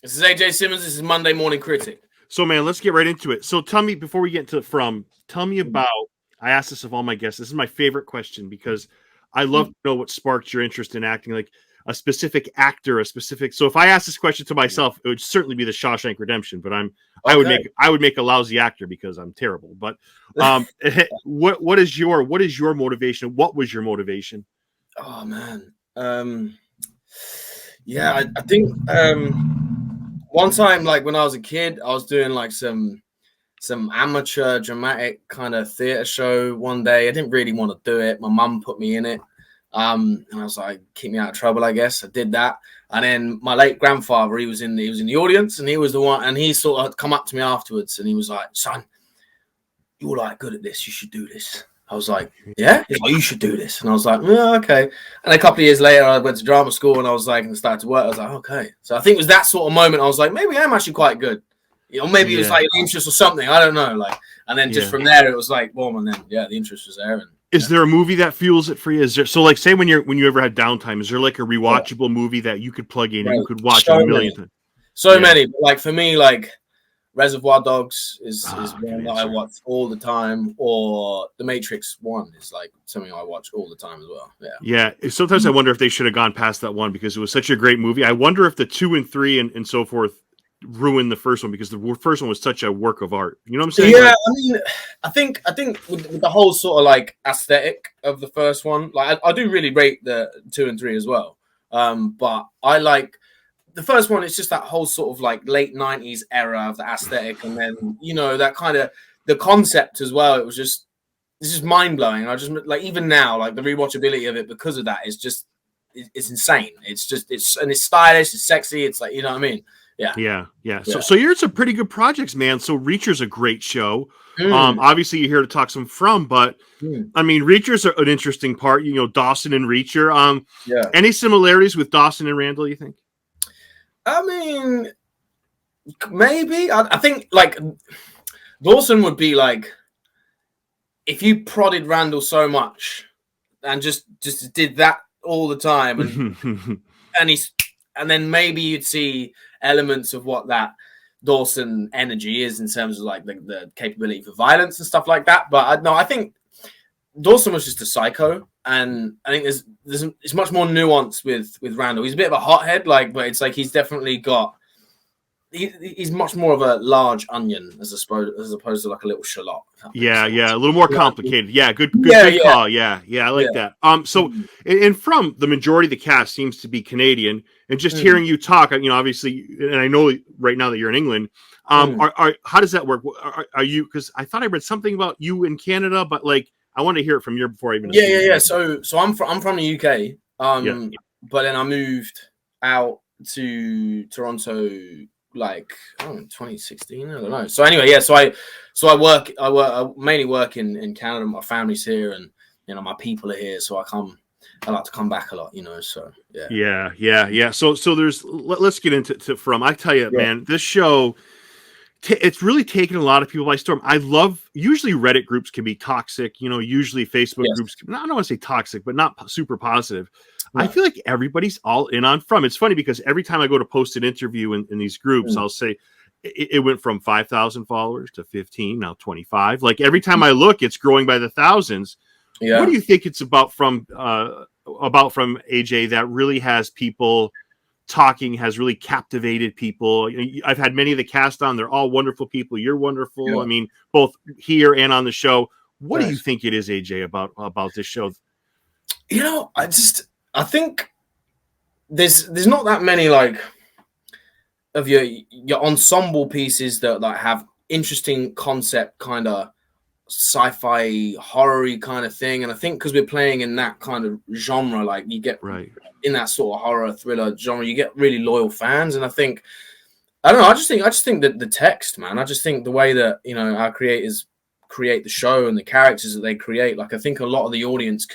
This is AJ Simmons. This is Monday Morning Critic. So, man, let's get right into it. So, tell me before we get into tell me about. I ask this of all my guests. This is my favorite question because I love to know what sparked your interest in acting, like a specific actor, a specific. So, if I ask this question to myself, it would certainly be The Shawshank Redemption. But I would make a lousy actor because I'm terrible. But what is your motivation? What was your motivation? Oh man, yeah, I think one time, like when I was a kid, I was doing like some amateur dramatic kind of theater show one day. I didn't really want to do it. My mum put me in it. And I was like, keep me out of trouble, I guess. I did that. And then my late grandfather, he was in the audience, and he was the one, and he sort of come up to me afterwards, and he was like, son, you're like good at this. You should do this. I was like, yeah? He's like, you should do this. And I was like, yeah, okay. And a couple of years later, I went to drama school, and I was like, and started to work. I was like, okay. So I think it was that sort of moment. I was like, maybe I'm actually quite good. You know, maybe it was like an interest or something. I don't know. Like, and then just from there, it was like, boom, and then the interest was there. And is there a movie that fuels it for you? Is there like say when you ever had downtime? Is there like a rewatchable movie that you could plug in and you could watch a million times? So many, but like for me, like Reservoir Dogs is one that I watch all the time, or The Matrix 1 is like something I watch all the time as well. Yeah. Sometimes I wonder if they should have gone past that one because it was such a great movie. I wonder if the 2 and 3 and so forth ruined the first one because the first one was such a work of art. You know what I'm saying? Yeah, I mean, I think with the whole sort of like aesthetic of the first one, like I do really rate the 2 and 3 as well. But I like the first one. It's just that whole sort of like late 90s era of the aesthetic, and then that kind of the concept as well. It's just mind blowing. I just like even now, like the rewatchability of it because of that is just it's insane. It's stylish, it's sexy. It's like, you know what I mean? Yeah. So you're some pretty good projects, man. So Reacher's a great show. Obviously you're here to talk some from, but I mean, Reacher's an interesting part. Dawson and Reacher. Any similarities with Dawson and Randall? You think? I mean, maybe. I think like Dawson would be like if you prodded Randall so much and just did that all the time, and then maybe you'd see elements of what that Dawson energy is in terms of like the capability for violence and stuff like that. But I think Dawson was just a psycho, and I think it's much more nuanced with Randall. He's a bit of a hothead, but it's like he's definitely got he's much more of a large onion as opposed to like a little shallot. Yeah, a little more complicated. Yeah, good call. Yeah, I like that. So and from the majority of the cast seems to be Canadian, and just hearing you talk, obviously, and I know right now that you're in England. How does that work? Are you? Because I thought I read something about you in Canada, but like I want to hear it from you before I even. Yeah. So I'm from the UK. But then I moved out to Toronto. Like 2016, I don't know. So anyway, so I mainly work in Canada. My family's here, and my people are here. So I like to come back a lot. So yeah. So there's let's get into from. I tell you, man, this show. It's really taken a lot of people by storm. Usually Reddit groups can be toxic, usually Facebook groups. I don't want to say toxic, but not super positive. Right. I feel like everybody's all in on from. It's funny because every time I go to post an interview in these groups, I'll say it went from 5,000 followers to 15, now 25. Like every time I look, it's growing by the thousands. Yeah. What do you think it's about from AJ that really has people talking, has really captivated people? I've had many of the cast on. They're all wonderful people. You're wonderful. Yeah. I mean, both here and on the show. What do you think it is, AJ, about this show? I think there's not that many like of your ensemble pieces that like have interesting concept, kind of sci-fi horror-y kind of thing. And I think because we're playing in that kind of genre, like you get in that sort of horror thriller genre, you get really loyal fans. And I don't know, I just think that the text, man, I just think the way that our creators create the show and the characters that they create, like I think a lot of the audience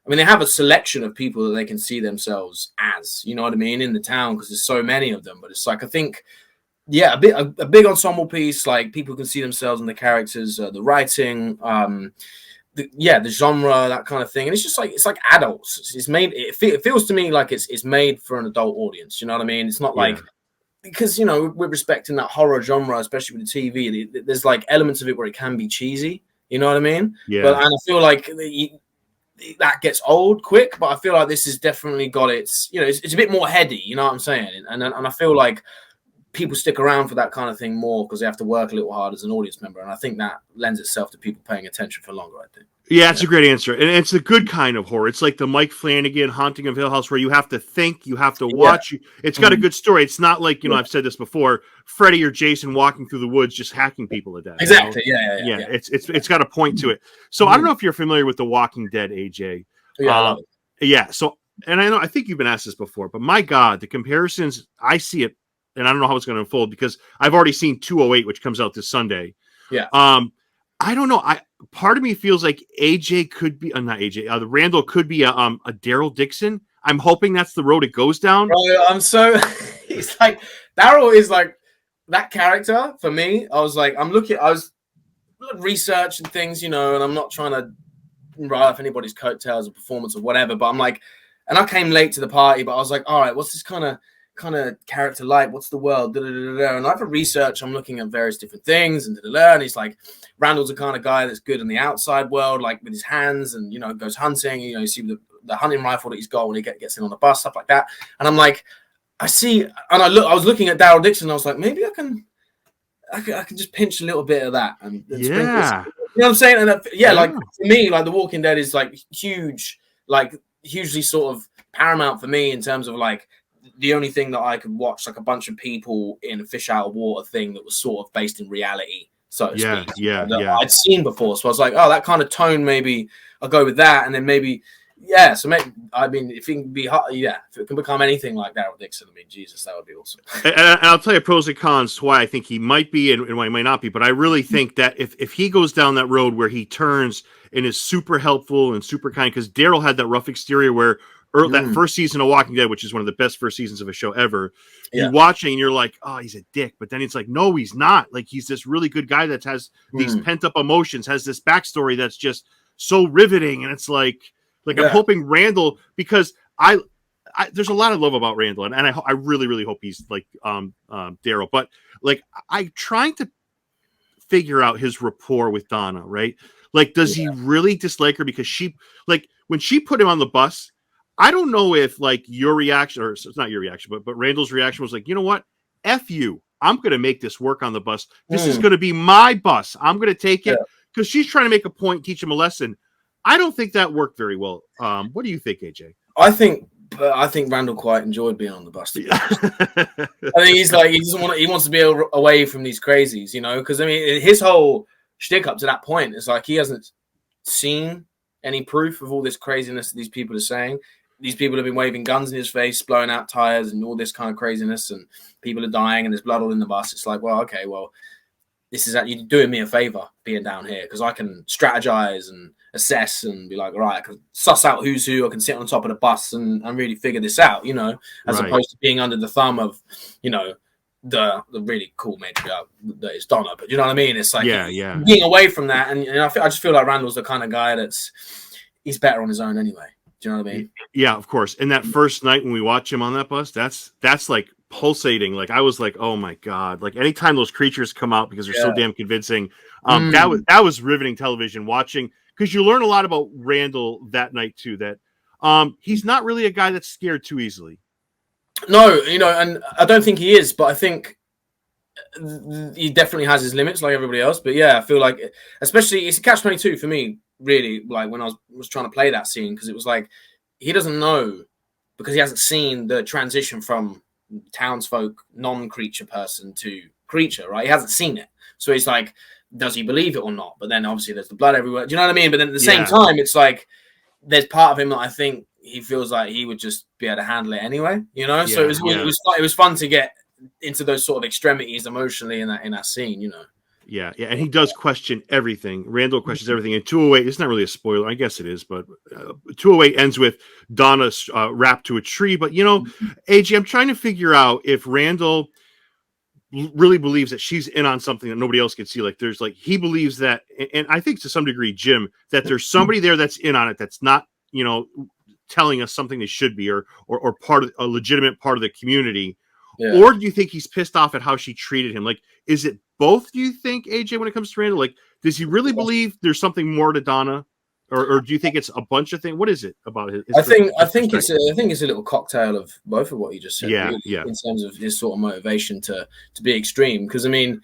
they have a selection of people that they can see themselves as, you know what I mean, in the town, because there's so many of them. But it's like, I think, a big ensemble piece, like people can see themselves in the characters, the writing, the genre, that kind of thing. And it's just like, it's like adults. It's made, it feels to me like it's made for an adult audience. You know what I mean? It's not like because, we're respecting that horror genre, especially with the TV, there's like elements of it where it can be cheesy. You know what I mean? Yeah. And I feel like that gets old quick, but I feel like this has definitely got its, it's a bit more heady. You know what I'm saying? And I feel like people stick around for that kind of thing more because they have to work a little hard as an audience member. And I think that lends itself to people paying attention for longer, I think. Yeah, it's a great answer. And it's a good kind of horror. It's like the Mike Flanagan Haunting of Hill House where you have to think, you have to watch. Yeah. It's got a good story. It's not like, I've said this before, Freddy or Jason walking through the woods just hacking people to death. Exactly. Yeah. It's got a point to it. So I don't know if you're familiar with The Walking Dead, AJ. Yeah, I love it. Yeah. So, and I think you've been asked this before, but my God, the comparisons, I see it, and I don't know how it's going to unfold because I've already seen 208, which comes out this Sunday. Yeah. I don't know. Part of me feels like AJ could be not AJ. The Randall could be a Daryl Dixon. I'm hoping that's the road it goes down. Bro, I'm so. It's like Daryl is like that character for me. I was researching things, and I'm not trying to write off anybody's coattails or performance or whatever. But I'm like, and I came late to the party, but I was like, all right, what's this kind of character like? What's the world? And I for research, I'm looking at various different things and he's like, Randall's the kind of guy that's good in the outside world, like with his hands and goes hunting. You see the hunting rifle that he's got when he gets in on the bus, stuff like that. And I'm like, I see, and I was looking at Daryl Dixon. And I was like, maybe I can just pinch a little bit of that and yeah, you know what I'm saying? And like for me, like The Walking Dead is like huge, like hugely sort of paramount for me in terms of like the only thing that I could watch, like a bunch of people in a fish out of water thing that was sort of based in reality, so to speak. Yeah. I'd seen before. So I was like, oh, that kind of tone, maybe I'll go with that. And then maybe, so maybe, I mean, if it can be hot, if it can become anything like Daryl Dixon, I mean, Jesus, that would be awesome. And I'll tell you pros and cons to why I think he might be and why he might not be. But I really think that if he goes down that road where he turns and is super helpful and super kind, because Daryl had that rough exterior where that first season of Walking Dead, which is one of the best first seasons of a show ever, you watch it and you're like, oh, he's a dick. But then it's like, no, he's not. Like, he's this really good guy that has these pent-up emotions, has this backstory that's just so riveting. And it's like I'm hoping Randall, because I there's a lot of love about Randall, and I really, really hope he's like Daryl. But like, I'm trying to figure out his rapport with Donna, right? Like, does he really dislike her because when she put him on the bus, I don't know if like your reaction, or it's not your reaction, but Randall's reaction was like, you know what? F you. I'm going to make this work on the bus. This is going to be my bus. I'm going to take it, because she's trying to make a point, teach him a lesson. I don't think that worked very well. What do you think, AJ? I think Randall quite enjoyed being on the bus. I think he's like, he wants to be away from these crazies, because I mean, his whole shtick up to that point is like, he hasn't seen any proof of all this craziness that these people are saying. These people have been waving guns in his face, blowing out tires and all this kind of craziness, and people are dying and there's blood all in the bus. It's like, well, okay, well, this is you're doing me a favor being down here, because I can strategize and assess and be like, all right, I can suss out who's who. I can sit on top of the bus and really figure this out, as opposed to being under the thumb of, the really cool matriarch that is Donna. But you know what I mean? It's like being away from that. And I just feel like Randall's the kind of guy he's better on his own anyway. Do you know what I mean? Yeah, of course. And that first night when we watch him on that bus, that's like pulsating. Like, I was like, oh my God. Like, anytime those creatures come out, because they're so damn convincing, that was riveting television watching, because you learn a lot about Randall that night too, that he's not really a guy that's scared too easily. No, and I don't think he is, but I think he definitely has his limits like everybody else. But yeah, I feel like, especially, it's a catch-22 for me, really, like when I was trying to play that scene, because it was like, he doesn't know, because he hasn't seen the transition from townsfolk, non-creature person to creature, right? He hasn't seen it. So he's like, does he believe it or not? But then obviously there's the blood everywhere. Do you know what I mean? But then at the same time, it's like, there's part of him that I think he feels like he would just be able to handle it anyway, so it was fun to get into those sort of extremities emotionally in that scene, Yeah, and he does question everything. Randall questions everything. And 208, it's not really a spoiler, I guess it is, but 208 ends with Donna wrapped to a tree. But AJ, I'm trying to figure out if Randall really believes that she's in on something that nobody else can see. Like, there's he believes that, and I think to some degree, Jim, that there's somebody there that's in on it, that's not, telling us something they should be, or part of a legitimate part of the community, Yeah. Or do you think he's pissed off at how she treated him? Like, is it both, do you think, AJ, when it comes to Randall? Like, does he really believe there's something more to Donna? Or do you think it's a bunch of things? What is it about his I think it's a little cocktail of both of what you just said, really, in terms of his sort of motivation to be extreme. Because I mean,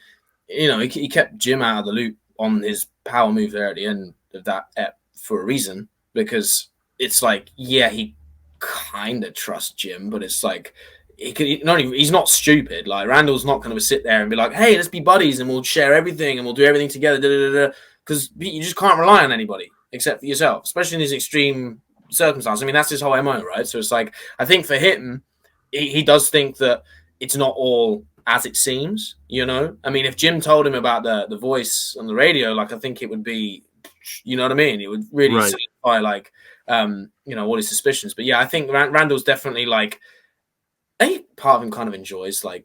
you know, he kept Jim out of the loop on his power move there at the end of that ep for a reason, because it's like, yeah, he kind of trusts Jim, but it's like he's not stupid. Like Randall's not going to sit there and be like, hey, let's be buddies and we'll share everything and we'll do everything together, because you just can't rely on anybody except for yourself, especially in these extreme circumstances. I mean, that's his whole MO, right? So it's like, I think for him, he does think that it's not all as it seems, you know? I mean, if Jim told him about the voice on the radio, like, I think it would be, you know what I mean? It would really solidify, like, you know, all his suspicions. But yeah, I think Randall's definitely like, I think part of him kind of enjoys, like,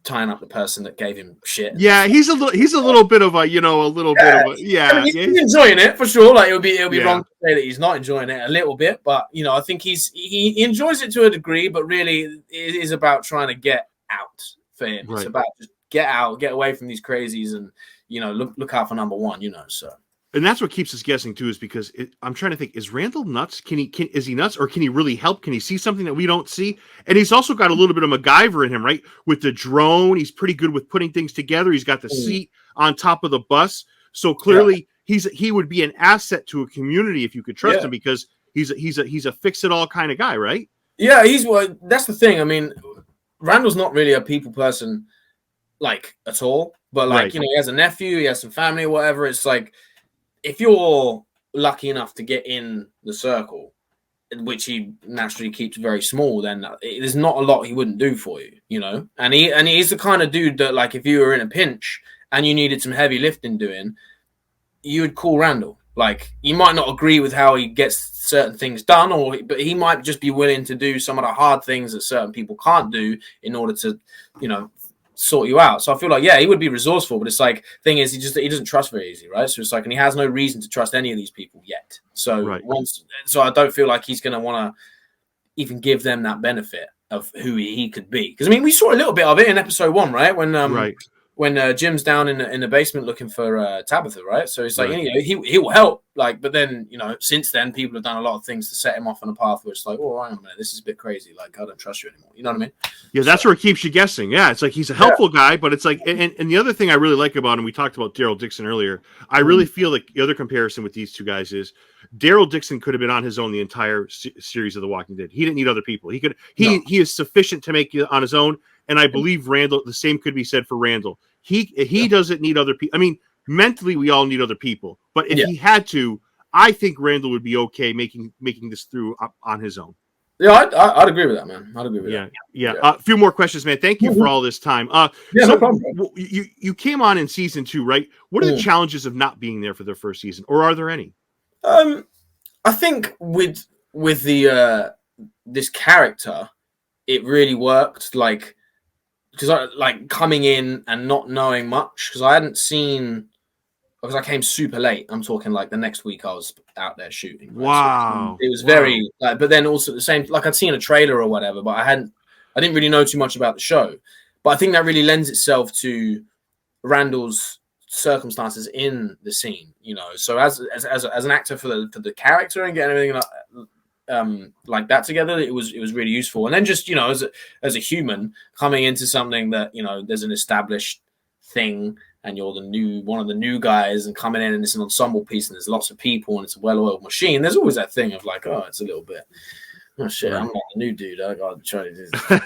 tying up the person that gave him shit. Yeah, he's a little bit of a, you know, a little bit of a, yeah. I mean, he's enjoying it for sure. Like, it'll be wrong to say that he's not enjoying it a little bit, but you know, I think he enjoys it to a degree, but really it is about trying to get out for him. Right. It's about just get out, get away from these crazies, and you know, look out for number one. You know, so. And that's what keeps us guessing too, is because I'm trying to think: is Randall nuts? Is he nuts, or can he really help? Can he see something that we don't see? And he's also got a little bit of MacGyver in him, right? With the drone, he's pretty good with putting things together. He's got the seat on top of the bus, so clearly he would be an asset to a community if you could trust him, because he's a fix-it-all kind of guy, right? Yeah, that's the thing. I mean, Randall's not really a people person, like, at all. But like, you know, he has a nephew, he has some family, or whatever. It's like, if you're lucky enough to get in the circle, which he naturally keeps very small, then there's not a lot he wouldn't do for you, you know? And he's the kind of dude that, like, if you were in a pinch and you needed some heavy lifting doing, you would call Randall. Like, you might not agree with how he gets certain things done, but he might just be willing to do some of the hard things that certain people can't do in order to, you know, sort you out. So I feel like, yeah, he would be resourceful, but it's like, thing is, he doesn't trust very easy, right? So it's like, and he has no reason to trust any of these people yet. So so I don't feel like he's going to want to even give them that benefit of who he could be. Because I mean, we saw a little bit of it in episode 1, right? When Jim's down in the basement looking for Tabitha, right? So it's like, you know, he will help, like, but then, you know, since then people have done a lot of things to set him off on a path where it's like, oh, hang on a minute, this is a bit crazy. Like, I don't trust you anymore. You know what I mean? Yeah, that's where it keeps you guessing. Yeah, it's like he's a helpful guy, but it's like, and the other thing I really like about him, we talked about Daryl Dixon earlier. I really feel like the other comparison with these two guys is Daryl Dixon could have been on his own the entire series of The Walking Dead. He didn't need other people. He is sufficient to make it on his own. And I believe Randall, the same could be said for Randall. He doesn't need other people. I mean, mentally, we all need other people. But if he had to, I think Randall would be okay making this through on his own. Yeah, I'd agree with that, man. I'd agree with that. Yeah. A few more questions, man. Thank you for all this time. No problem. You came on in season 2, right? What are the challenges of not being there for their first season, or are there any? I think with the this character, it really worked. Like, because I like coming in and not knowing much, because I hadn't seen, because I came super late. I'm talking like the next week I was out there shooting. Right? Wow. So it was very, but then also the same, like I'd seen a trailer or whatever, but I didn't really know too much about the show. But I think that really lends itself to Randall's circumstances in the scene, you know. So as an actor for the character and getting everything like that together, it was really useful. And then just, you know, as a human coming into something that, you know, there's an established thing and you're one of the new guys and coming in and it's an ensemble piece and there's lots of people and it's a well-oiled machine. There's always that thing of like, oh, it's a little bit, oh shit, I'm not the new dude. I gotta try to do this. Am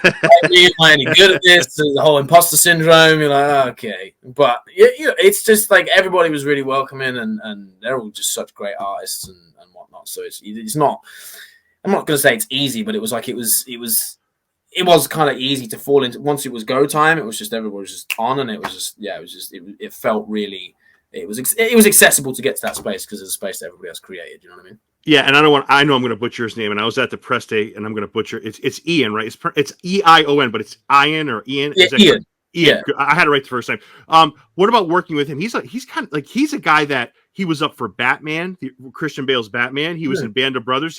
I any good at this? The whole imposter syndrome. You're like, oh, okay, but it's just like everybody was really welcoming and they're all just such great artists and whatnot. So it's not. I'm not gonna say it's easy, but it was like it was kind of easy to fall into. Once it was go time, it was just everybody was just on, and it was just it felt really. It was accessible to get to that space because of the space that everybody else created. You know what I mean? Yeah, and I know I'm going to butcher his name, and I was at the press day, and I'm going to butcher it's Eion, right? It's Eion, but it's Eion or Ian. Yeah, Eion. Yeah, I had it right the first time. What about working with him? He's kind of like he's a guy that he was up for Batman, Christian Bale's Batman. He was in Band of Brothers.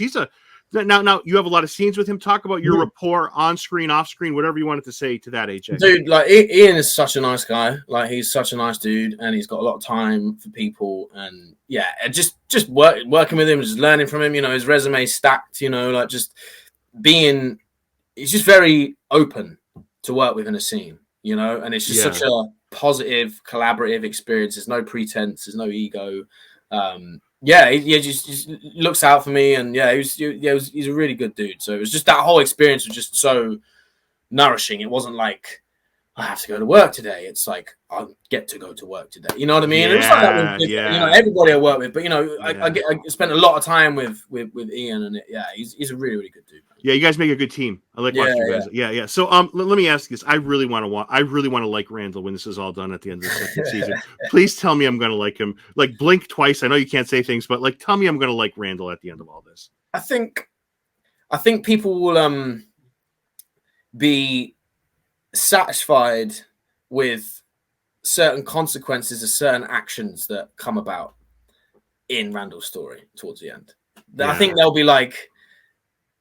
Now you have a lot of scenes with him. Talk about your rapport on screen, off screen, whatever you wanted to say to that, AJ. Dude, like Eion is such a nice guy. Like he's such a nice dude, and he's got a lot of time for people. And yeah, and just working with him, just learning from him. You know, his resume stacked. You know, like just being, he's just very open to work with in a scene. You know, and it's just such a positive, collaborative experience. There's no pretense. There's no ego. He just looks out for me, and he's a really good dude. So it was just that whole experience was just so nourishing. It wasn't like I have to go to work today. It's like I get to go to work today. You know what I mean? It's like that with, you know, everybody I work with. But you know, I spent a lot of time with Eion, and he's a really, really good dude. Yeah, you guys make a good team. I like watching you guys. Yeah. So let me ask you this. I really want to like Randall when this is all done at the end of the second season. Please tell me I'm going to like him. Like blink twice. I know you can't say things, but like tell me I'm going to like Randall at the end of all this. I think people will be satisfied with certain consequences of certain actions that come about in Randall's story towards the end. I think they'll be like,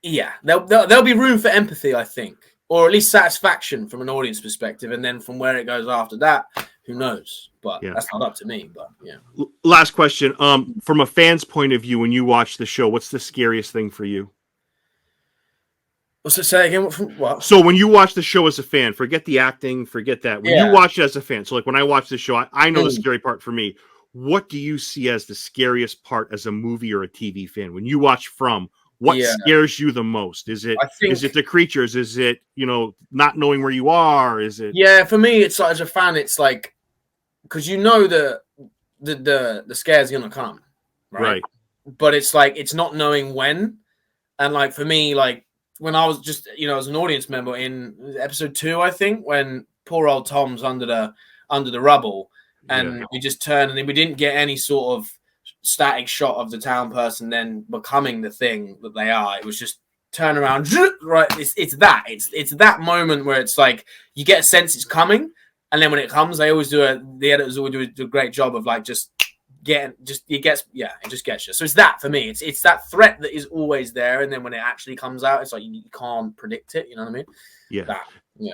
there'll be room for empathy, I think, or at least satisfaction from an audience perspective, and then from where it goes after that, who knows? But that's not up to me. But Last question. From a fan's point of view, when you watch the show, what's the scariest thing for you? What's it say again? What? So when you watch the show as a fan, forget the acting, forget that. When you watch it as a fan, so like when I watch the show, I know the scary part for me. What do you see as the scariest part as a movie or a TV fan? When you watch From, what scares you the most? Is it the creatures? Is it, you know, not knowing where you are? Is it? Yeah, for me, it's like, as a fan, it's like, because you know the scare's gonna come, right? But it's like it's not knowing when, and like for me, like when I was just, you know, as an audience member in episode 2, I think, when poor old Tom's under the rubble, and we just turned, and we didn't get any sort of static shot of the town person then becoming the thing that they are. It was just turn around, right? It's that moment where it's like you get a sense it's coming, and then when it comes, the editors always do a great job of like just it just gets you. So it's that for me. It's that threat that is always there, and then when it actually comes out, it's like you can't predict it. You know what I mean? Yeah.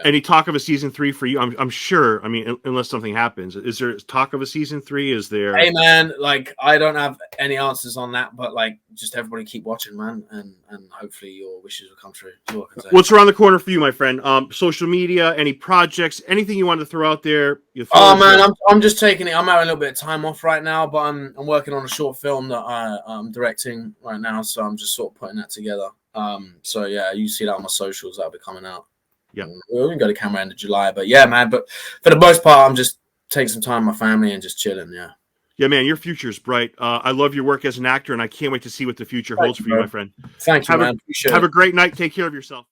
Any talk of a season 3 for you? I'm sure. I mean, unless something happens, is there talk of a season 3? Is there? Hey man, like I don't have any answers on that, but like just everybody keep watching, man, and hopefully your wishes will come true. What's around the corner for you, my friend? Social media, any projects, anything you want to throw out there? Oh man, I'm just taking it. I'm having a little bit of time off right now, but I'm working on a short film that I'm directing right now, so I'm just sort of putting that together. So yeah, you see that on my socials. That'll be coming out. Yeah, we can go to camera end of July, but yeah, man. But for the most part, I'm just taking some time with my family and just chilling. Yeah, man. Your future's bright. I love your work as an actor, and I can't wait to see what the future holds for you, my friend. Thank you, man. Have a great night. Take care of yourself.